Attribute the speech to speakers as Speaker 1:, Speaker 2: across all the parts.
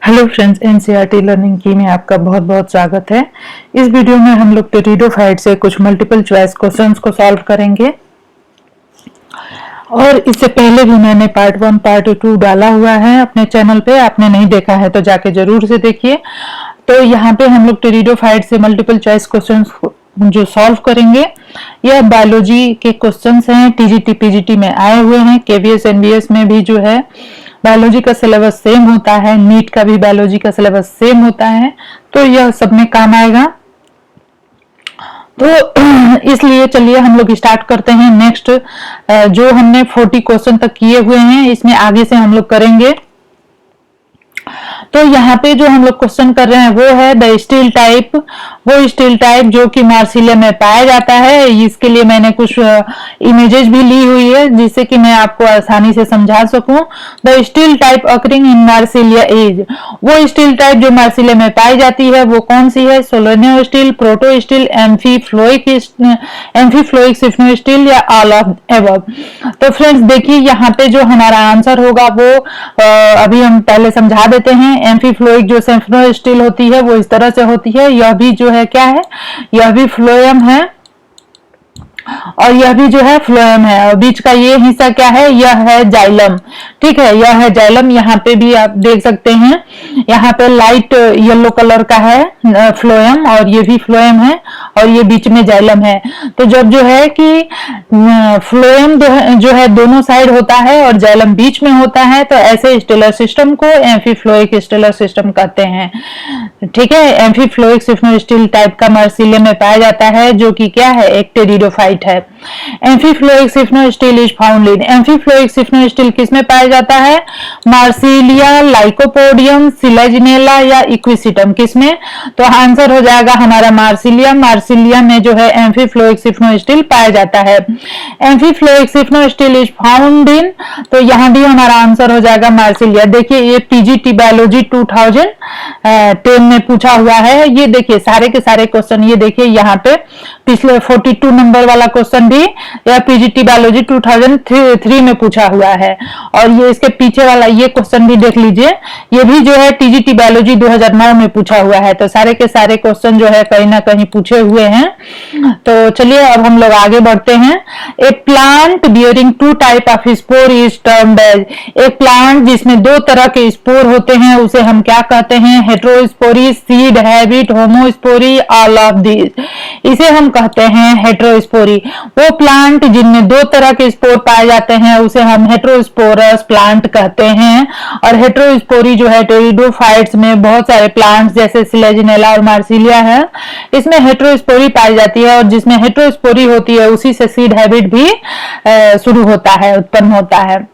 Speaker 1: Hello friends, NCERT learning की में आपका बहुत बहुत स्वागत है। इस वीडियो में हम लोग टेरिडोफाइट से कुछ मल्टीपल चॉइस क्वेश्चंस को सॉल्व करेंगे। और इससे पहले भी मैंने पार्ट 1 पार्ट 2 डाला हुआ है अपने चैनल पे। आपने नहीं देखा है तो जाके जरूर से देखिए। तो यहाँ पे हम लोग टेरिडोफाइट से मल्टीपल चॉइस क्वेश्चंस जो सॉल्व करेंगे, यह बायोलॉजी के क्वेश्चंस हैं, टीजीटी पीजीटी में आए हुए हैं। केवीएस एनबीएस में भी जो है बायोलॉजी का सिलेबस सेम होता है, नीट का भी बायोलॉजी का सिलेबस सेम होता है, तो यह सब में काम आएगा। तो इसलिए चलिए हम लोग स्टार्ट करते हैं। नेक्स्ट जो हमने 40 क्वेश्चन तक किए हुए हैं, इसमें आगे से हम लोग करेंगे। तो यहाँ पे जो हम लोग क्वेश्चन कर रहे हैं वो है द स्टील टाइप, वो स्टील टाइप जो कि मार्सिलिया में पाया जाता है। इसके लिए मैंने कुछ इमेजेस भी ली हुई है जिससे कि मैं आपको आसानी से समझा सकूं। The steel type occurring in Marsilea is, वो स्टील टाइप जो मार्सिलिया में पाई जाती है वो कौन सी है? सोलोनियो स्टील, प्रोटो स्टील, एम्फीफ्लोइक सिफनो स्टील या ऑल ऑफ एबव। तो फ्रेंड्स देखिए यहाँ पे जो हमारा आंसर होगा वो अभी हम पहले समझा देते हैं। एम्फीफ्लोइक जो सिफनो स्टील होती है वो इस तरह से होती है। यह भी जो है क्या है? यह भी फ्लोएम है और यह भी जो है फ्लोएम है। और बीच का ये हिस्सा क्या है? यह है जाइलम। ठीक है, यह है जाइलम। यहाँ पे भी आप देख सकते हैं, यहाँ पे लाइट येलो कलर का है फ्लोएम, और ये भी फ्लोएम है और ये बीच में जाइलम है। तो जब जो है कि फ्लोएम जो है दोनों साइड होता है और जाइलम बीच में होता है, तो ऐसे स्टेलर सिस्टम को एम्फीफ्लोइक स्टेलर सिस्टम कहते हैं। ठीक है, एम्फीफ्लोइक सिफनो स्टील टाइप का मार्सिलिया में पाया जाता है, जो कि क्या है? एक टेरिडोफाइट है। Amphiphloic siphonostele is found in, amphiphloic siphonostele किसमें पाया जाता है? मार्सिलिया, लाइकोपोडियम, सिलेजिनेला या इक्विसिटम, किसमें? तो आंसर हो जाएगा हमारा मार्सिलिया। मार्सिलिया में जो है एम्फीफ्लोइक सिफनो स्टील पाया जाता है। Amphiphloic siphonostele is found इन, तो यहां भी हमारा आंसर हो जाएगा मार्सिलिया। देखिए ये पीजीटी बायोलॉजी 2010 में पूछा हुआ है। ये देखिए सारे के सारे क्वेश्चन, ये देखिए यहाँ पे पिछले 42 नंबर वाला क्वेश्चन भी यह पीजीटी बायोलॉजी 2003 में पूछा हुआ है। और ये इसके पीछे वाला ये क्वेश्चन भी देख लीजिए, ये भी जो है टीजीटी बायोलॉजी 2009 में पूछा हुआ है। तो सारे के सारे क्वेश्चन जो है कहीं ना कहीं पूछे हुए हैं। तो चलिए अब हम लोग आगे बढ़ते हैं। A plant bearing 2 type of spore is termed as, एक प्लांट जिसमें 2 तरह के स्पोर होते हैं उसे हम क्या कहते हैं? Heterospory, seed habit, homospory, all of these, इसे हम कहते हैं हेटेरोस्पोरी। वो प्लांट जिनमें 2 तरह के स्पोर पाए जाते हैं उसे हम हेटेरोस्पोरस प्लांट कहते हैं। और हेटेरोस्पोरी जो है टेरिडोफाइट्स में बहुत सारे प्लांट्स जैसे सिलेजिनेला और मार्सिलिया है, इसमें हेटेरोस्पोरी पाई जाती है। और जिसमें हेटेरोस्पोरी होती है उसी से सीड हैबिट भी शुरू होता है, उत्पन्न होता है।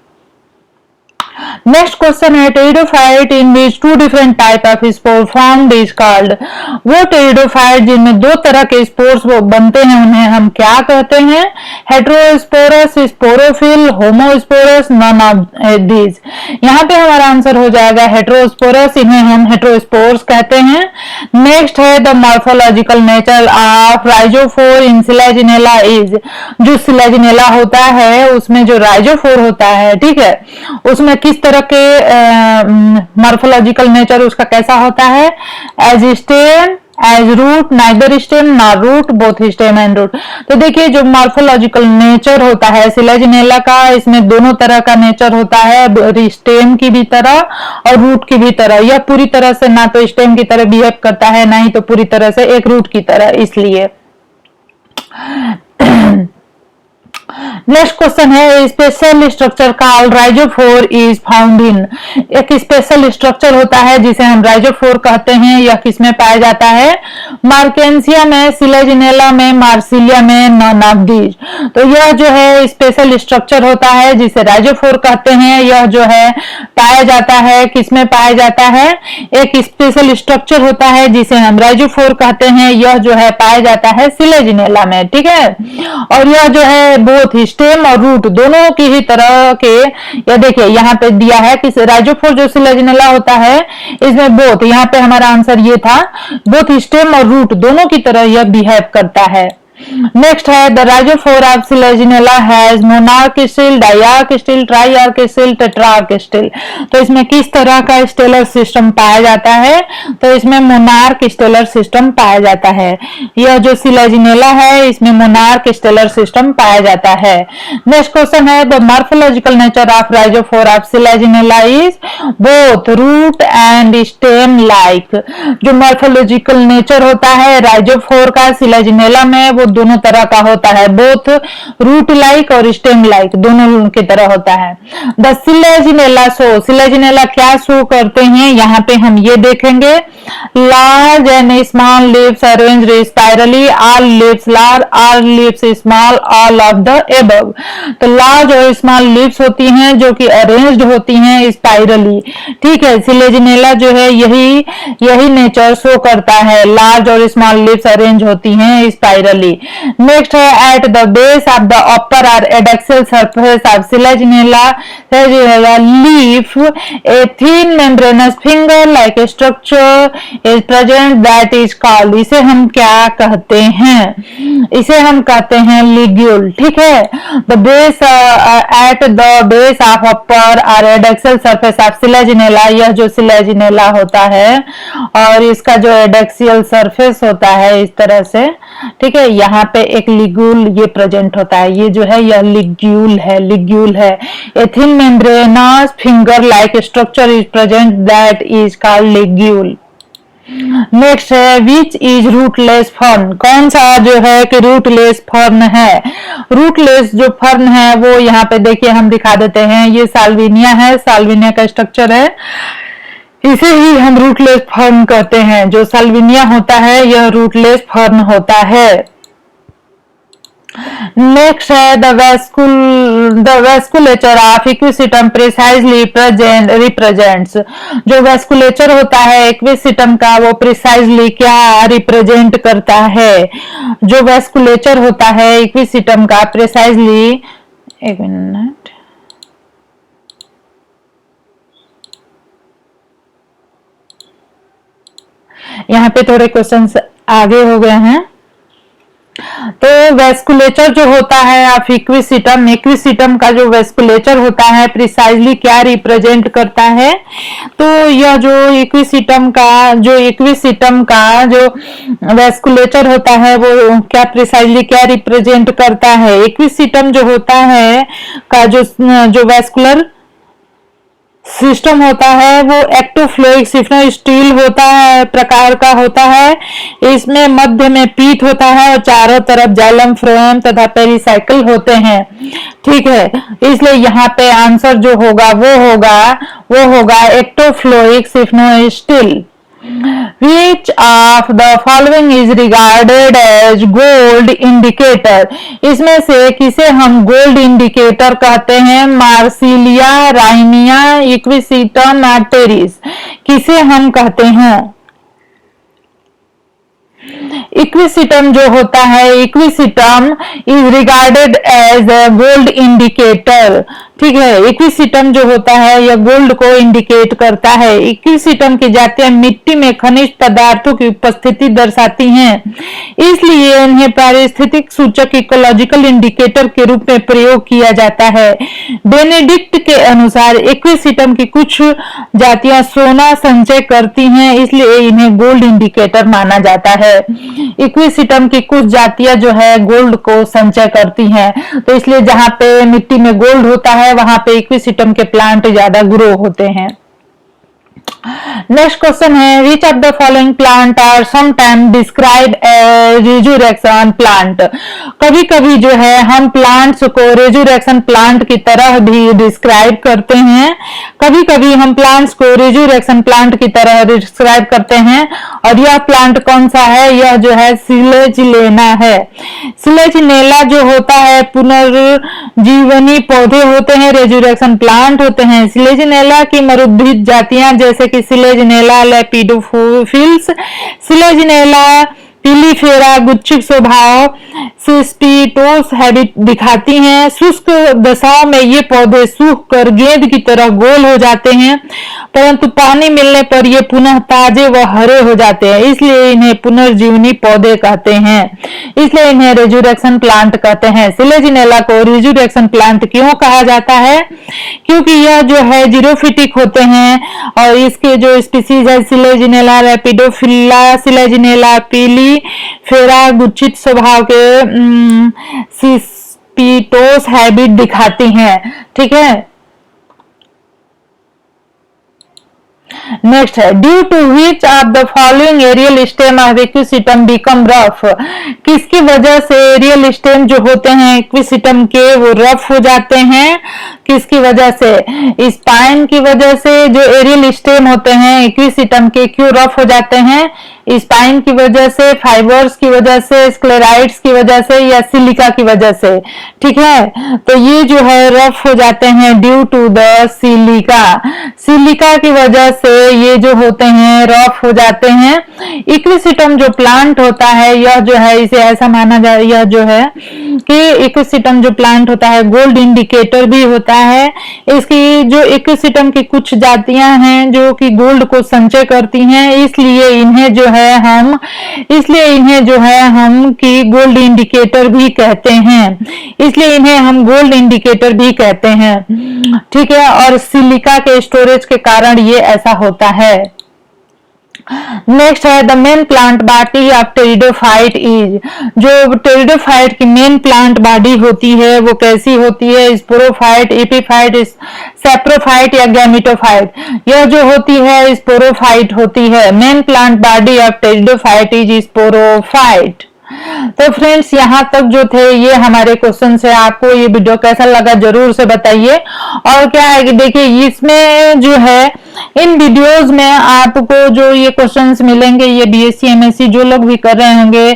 Speaker 1: नेक्स्ट क्वेश्चन है pteridophyte in which 2 different type of spore formed is called, वो टेरिडोफाइट जिनमें 2 तरह के स्पोर्स वो बनते हैं उन्हें हम क्या कहते हैं? Heterosporous, sporophyll, homosporous, none of these. यहाँ पे हमारा आंसर हो जाएगा हेटेरोस्पोरस, इन्हें हम हेटेरोस्पोर्स कहते हैं। नेक्स्ट है the morphological nature of rhizophore in Selaginella is, जो सिलेजिनेला होता है उसमें जो राइजोफोर होता है, ठीक है, उसमें किस तरह के मॉर्फोलॉजिकल नेचर उसका कैसा होता है? As stem, as root, neither stem nor root, both stem and root. तो देखिए जो मॉर्फोलॉजिकल नेचर होता है सिलेजिनेला का, इसमें दोनों तरह का नेचर होता है, स्टेम की भी तरह और रूट की भी तरह। यह पूरी तरह से ना तो स्टेम की तरह बिहेव करता है, ना ही तो पूरी तरह से एक रूट की तरह, इसलिए। नेक्स्ट क्वेश्चन है special structure called rhizophore is found in, एक स्पेशल स्ट्रक्चर होता है जिसे हम राइजोफोर कहते हैं। यह किसमें पाया जाता है? मार्केंसिया में, सिलेजिनेला में, मार्सिलिया में, नन ऑफ दीज। तो यह जो है स्पेशल स्ट्रक्चर होता है जिसे राइजोफोर कहते हैं। यह जो है पाया जाता है किसमें पाया जाता है? एक स्पेशल स्ट्रक्चर होता है जिसे हम राइजोफोर कहते हैं। यह जो है पाया जाता है सिलेजिनेला में, ठीक है। और यह जो है बोथ स्टेम और रूट दोनों की ही तरह के, या देखिए यहाँ पे दिया है कि राइजोफोर जो सिलेजिनेला होता है इसमें बोथ, यहाँ पे हमारा आंसर ये था, बोथ स्टेम और रूट दोनों की तरह यह बिहेव करता है। नेक्स्ट है the rhizophore of Selaginella has monarch stele, diarch stele, triarch stele, tetrarch stele. तो इसमें किस तरह का स्टेलर सिस्टम पाया जाता है? तो इसमें मोनार्क स्टेलर सिस्टम पाया जाता है। यह जो सिलेजिनेला है इसमें मोनार्क स्टेलर सिस्टम पाया जाता है। नेक्स्ट क्वेश्चन है the morphological nature of rhizophore of Selaginella is both root and stem like. जो मॉर्फोलॉजिकल नेचर होता है राइजोफोर का सिलेजिनेला में वो दोनों तरह का होता है, बोथ रूट लाइक और स्टेम लाइक दोनों की तरह होता है। द सिलेजिनेला शो, सिलेजिनेला क्या शो करते हैं यहाँ पे हम ये देखेंगे। Large and small leaves arranged spirally, all leaves large, all leaves small, all of the above. तो लार्ज और स्मॉल लीव्स होती हैं जो कि अरेंज्ड होती हैं स्पाइरली। ठीक है, सिलेजिनेला जो है यही नेचर शो करता है, लार्ज और स्मॉल लीव्स अरेंज होती हैं स्पाइरली। नेक्स्ट है at the base of the upper और adaxial surface of Selaginella leaf a thin membranous finger like structure is present that is called. इसे हम क्या कहते हैं? इसे हम कहते हैं लिग्यूल। ठीक है, the base eight the base of upper और एडेक्सियल सरफेस ऑफ सिलेजिनेला, यह जो सिलेजिनेला होता है और इसका जो एडेक्सियल सरफेस होता है इस तरह से, ठीक है, यहाँ पे एक लिग्यूल ये प्रेजेंट होता है। ये जो है यह लिग्यूल है। ए thin membranous finger like structure is present that is called ligule. Next है विच इज रूटलेस फर्न। कौन सा जो है कि रूटलेस फर्न है? रूटलेस जो फर्न है वो यहाँ पे देखिए हम दिखा देते हैं। ये साल्विनिया है, साल्विनिया का स्ट्रक्चर है, इसे ही हम रूटलेस फर्न कहते हैं। जो साल्विनिया होता है यह रूटलेस फर्न होता है। नेक्स्ट है the vasculature of Equisetum precisely represents. जो वेस्कुलेचर होता है इक्विसिटम का वो प्रिसाइजली क्या रिप्रेजेंट करता है? जो वेस्कुलेचर होता है इक्विसिटम का प्रिसाइजली, एक मिनट, यहाँ पे थोड़े क्वेश्चंस आगे हो गए हैं। तो वेस्कुलेचर जो होता है ऑफ इक्विसिटम का जो वेस्कुलेचर होता है प्रिसाइजली क्या रिप्रेजेंट करता है? तो यह जो इक्विसिटम का जो वेस्कुलेचर होता है वो क्या प्रिसाइजली क्या रिप्रेजेंट करता है? इक्विसिटम जो होता है का जो वेस्कुलर सिस्टम होता है वो एक्टोफ्लोइक सिफनो स्टील होता है, प्रकार का होता है। इसमें मध्य में पीठ होता है और चारों तरफ जाइलम फ्लोएम तथा पेरिसाइकिल होते हैं। ठीक है, इसलिए यहाँ पे आंसर जो होगा वो होगा एक्टोफ्लोइक सिफनो steel. Which of the following is regarded as gold indicator? इसमें से किसे हम गोल्ड इंडिकेटर कहते हैं? मार्सिलिया, राइनिया, इक्विसिटम, टेरिस, किसे हम कहते हैं? इक्विसिटम जो होता है, equisetum is regarded as a gold indicator. ठीक है, इक्विसिटम जो होता है यह गोल्ड को इंडिकेट करता है। इक्विसिटम की जातियां मिट्टी में खनिज पदार्थों की उपस्थिति दर्शाती हैं, इसलिए इन्हें पारिस्थितिक सूचक इकोलॉजिकल इंडिकेटर के रूप में प्रयोग किया जाता है। बेनेडिक्ट के अनुसार इक्विसिटम की कुछ जातियां सोना संचय करती हैं, इसलिए इन्हें गोल्ड इंडिकेटर माना जाता है। इक्विसिटम की कुछ जातियां जो है गोल्ड को संचय करती हैं, तो इसलिए जहां पे मिट्टी में गोल्ड होता है वहां पे इक्विसिटम के प्लांट ज्यादा ग्रो होते हैं। नेक्स्ट क्वेश्चन है which of the following plant are sometime describe as resurrection plant. कभी कभी जो है हम प्लांट्स को रेजुरेक्शन प्लांट की तरह भी डिस्क्राइब करते हैं, कभी कभी हम प्लांट्स को रेजुरेक्शन प्लांट की तरह डिस्क्राइब करते हैं। और यह प्लांट कौन सा है? यह जो है सिलेजिनेला है। सिलेजिनेला जो होता है पुनर्जीवनी पौधे होते हैं, रेजुरेक्शन प्लांट होते हैं। सिलेजिनेला की मरुद्भिद जातियां जैसे कि सिलेजिनेला लेपिडोफिल्स, सिलेजिनेला पीलीफेरा गुच्छिक स्वभाव सिस्पिटोस हैबिट दिखाती हैं। शुष्क दशाओं में ये पौधे सूख कर गेंद की तरह गोल हो जाते हैं, परंतु पानी मिलने पर ये पुनः ताजे व हरे हो जाते हैं, इसलिए इन्हें पुनर्जीवनी पौधे कहते हैं। इसलिए इन्हें रिजुरेक्शन प्लांट कहते हैं। सिलेजिनेला को रिजुरेक्शन प्लांट क्यों कहा जाता है? क्योंकि यह जो है जीरोफिटिक होते हैं और इसके जो स्पीसीज है सिलेजिनेला रैपिडोफिला, सिलेजिनेला पीलीफेरा गुच्छित स्वभाव के सिस्पिटोस हैबिट दिखाती हैं। ठीक है, नेक्स्ट है due to which of the following aerial stem of equisetum become rough. किसकी वजह से एरियल स्टेम जो होते हैं इक्विसिटम के वो रफ हो जाते हैं? किसकी वजह से? स्पाइन की वजह से। जो एरियल स्टेम होते हैं इक्विसिटम के क्यों रफ हो जाते हैं? स्पाइन की वजह से, फाइबर्स की वजह से, स्क्लेराइड्स की वजह से या सिलिका की वजह से। ठीक है, तो ये जो है रफ हो जाते हैं due to the silica. Silica की वजह से ये जो होते हैं रफ हो जाते हैं। इक्विसिटम जो प्लांट होता है यह जो है इसे ऐसा माना जाए, यह जो है कि इक्विसिटम जो प्लांट होता है गोल्ड इंडिकेटर भी होता है। इसकी जो इक्विसिटम की कुछ जातियां हैं जो कि गोल्ड को संचय करती हैं, इसलिए इन्हें जो है हम की गोल्ड इंडिकेटर भी कहते हैं। इसलिए इन्हें हम गोल्ड इंडिकेटर भी कहते हैं। ठीक है, और सिलिका के स्टोरेज के कारण ये ऐसा होता है। नेक्स्ट है the main plant body of pteridophyte is. जो टेरिडोफाइट की मेन प्लांट बॉडी होती है वो कैसी होती है? स्पोरोफाइट, एपिफाइट, सैप्रोफाइट या गैमेटोफाइट। यह जो होती है स्पोरोफाइट होती है। Main plant body of pteridophyte is sporophyte. तो फ्रेंड्स यहाँ तक जो थे ये हमारे क्वेश्चन है। आपको ये वीडियो कैसा लगा जरूर से बताइए। और क्या है कि देखिए इसमें जो है इन वीडियोस में आपको जो ये क्वेश्चंस मिलेंगे ये बीएससी एमएससी जो लोग भी कर रहे होंगे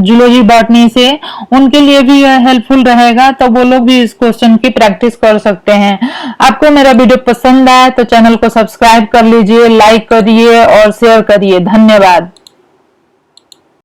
Speaker 1: जूलॉजी बॉटनी से, उनके लिए भी हेल्पफुल रहेगा, तो वो लोग भी इस क्वेश्चन की प्रैक्टिस कर सकते हैं। आपको मेरा वीडियो पसंद आया तो चैनल को सब्सक्राइब कर लीजिए, लाइक करिए और शेयर करिए। धन्यवाद।